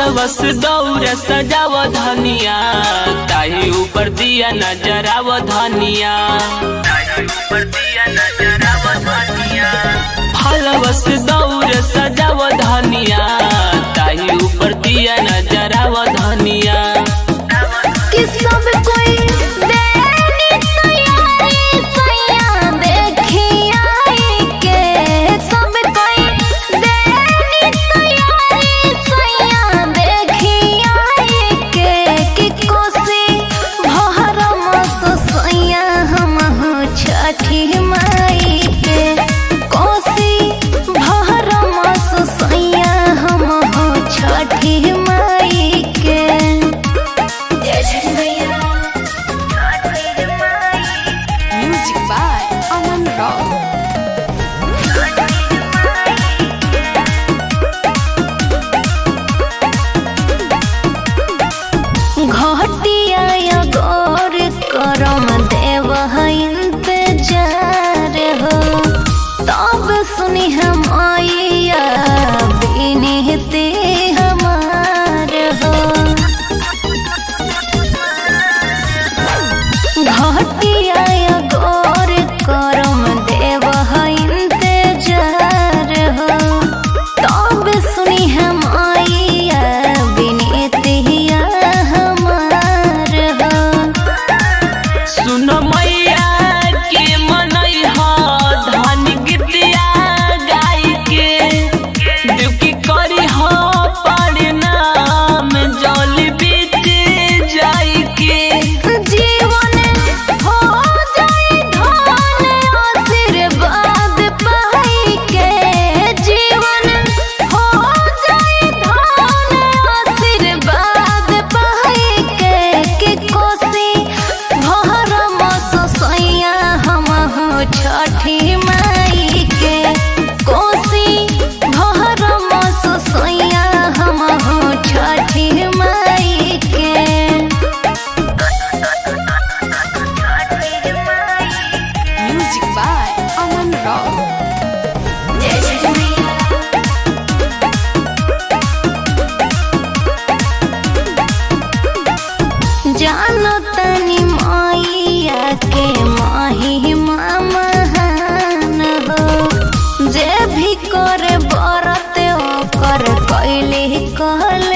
फलवस दौर सजाव धनिया, ताही ऊपर दिया नजराव धनिया। फलवस दौर सजाव धनिया, ताही ऊपर दिया नजराव धनिया। कि सब कोई देनी तैयारी सैया देखी आई के, सब कोई देनी तैयारी सैया देखी आई के। कि कोसी भरम सैया हम छठी माई के, कोसी भरम सैया हम छठी माई के। Music by Aman Rock. घटिया गौर करम देव इंतजार हो, तब सुनी हम आइया बिनती हमार हो। घटिया गौर करम देव इंतजार हो, तब सुनी हम आइया बिनती हमार हो। सुन मैया के मनई ह धन गीतिया गाय के, दुखी करी ह परिणाम जल बीत जाई के। जीवन हो जाए धन आशीर्वाद पाई के, जीवन हो जाए धन आशीर्वाद पाई के। कि कोसी भरम सैया हम छठी माई के, कोसी भरम सैया हम छठी माई के। Music by Aman Rock. जानो तनी माइया के महिमा महान हो, जे भी करे बरत ओकर कैली कहल